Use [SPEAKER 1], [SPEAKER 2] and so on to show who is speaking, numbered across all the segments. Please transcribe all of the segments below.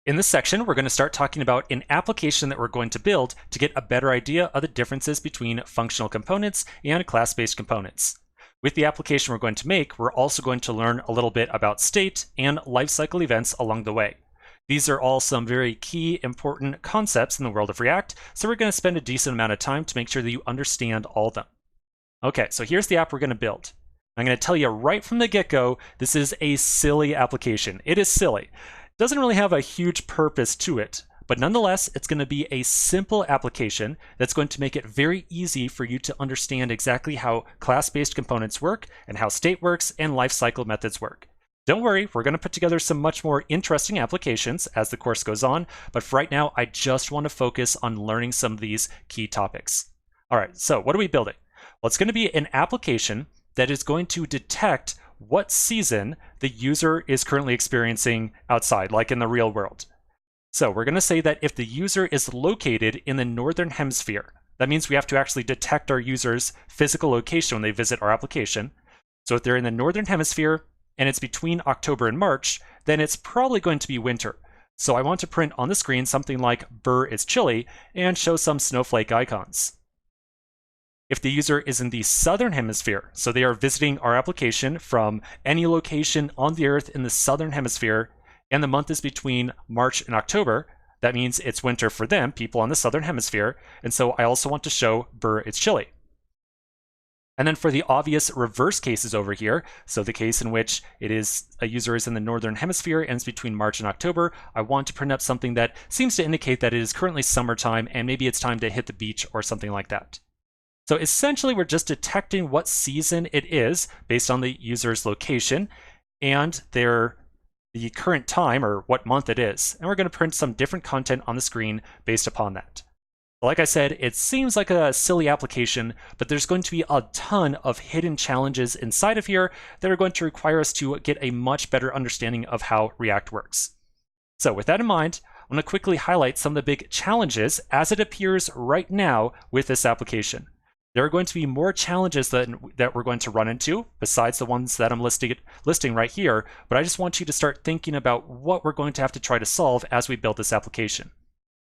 [SPEAKER 1] In this section, we're going to start talking about an application that we're going to build to get a better idea of the differences between functional components and class-based components. With the application we're going to make, we're also going to learn a little bit about state and lifecycle events along the way. These are all some very key, important concepts in the world of React, so we're going to spend a decent amount of time to make sure that you understand all of them. Okay, so here's the app we're going to build. I'm going to tell you right from the get-go, this is a silly application. It is silly. It doesn't really have a huge purpose to it, but nonetheless, it's going to be a simple application that's going to make it very easy for you to understand exactly how class-based components work and how state works and lifecycle methods work. Don't worry, we're going to put together some much more interesting applications as the course goes on, but for right now, I just want to focus on learning some of these key topics. All right, so what are we building? Well, it's going to be an application that is going to detect what season the user is currently experiencing outside, like in the real world. So we're going to say that if the user is located in the northern hemisphere, that means we have to actually detect our user's physical location when they visit our application. So if they're in the northern hemisphere and it's between October and March, then it's probably going to be winter. So I want to print on the screen something like "Burr is chilly" and show some snowflake icons. If the user is in the southern hemisphere, so they are visiting our application from any location on the Earth in the southern hemisphere, and the month is between March and October, that means it's winter for them, people on the southern hemisphere, and so I also want to show "Burr is chilly." And then for the obvious reverse cases over here, so the case in which a user is in the northern hemisphere and it's between March and October, I want to print up something that seems to indicate that it is currently summertime and maybe it's time to hit the beach or something like that. So essentially, we're just detecting what season it is based on the user's location and the current time, or what month it is. And we're going to print some different content on the screen based upon that. Like I said, it seems like a silly application, but there's going to be a ton of hidden challenges inside of here that are going to require us to get a much better understanding of how React works. So with that in mind, I'm going to quickly highlight some of the big challenges as it appears right now with this application. There are going to be more challenges that we're going to run into, besides the ones that I'm listing right here, but I just want you to start thinking about what we're going to have to try to solve as we build this application.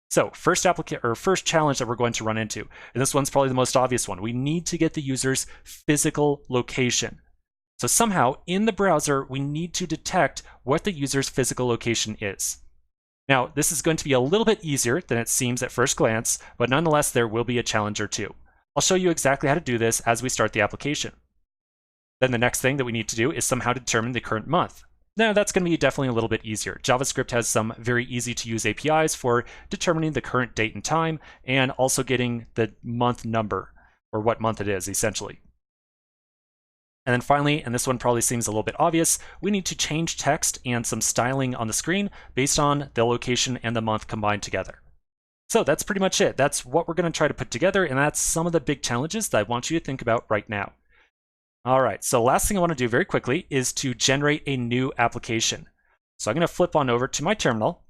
[SPEAKER 1] So first challenge that we're going to run into, and this one's probably the most obvious one, we need to get the user's physical location. So somehow in the browser, we need to detect what the user's physical location is. Now, this is going to be a little bit easier than it seems at first glance, but nonetheless, there will be a challenge or two. I'll show you exactly how to do this as we start the application. Then the next thing that we need to do is somehow determine the current month. Now that's going to be definitely a little bit easier. JavaScript has some very easy to use APIs for determining the current date and time, and also getting the month number, or what month it is, essentially. And then finally, and this one probably seems a little bit obvious, we need to change text and some styling on the screen based on the location and the month combined together. So that's pretty much it. That's what we're going to try to put together, and that's some of the big challenges that I want you to think about right now. All right, so last thing I want to do very quickly is to generate a new application. So I'm going to flip on over to my terminal,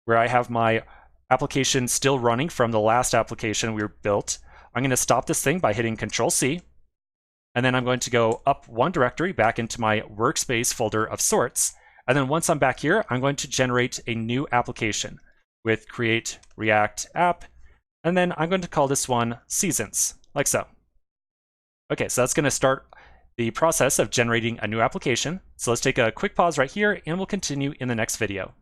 [SPEAKER 1] where I have my application still running from the last application we built. I'm going to stop this thing by hitting Control-C, and then I'm going to go up one directory back into my workspace folder of sorts. And then once I'm back here, I'm going to generate a new application with create React app, and then I'm going to call this one seasons, like so. Okay, so that's going to start the process of generating a new application. So let's take a quick pause right here, and we'll continue in the next video.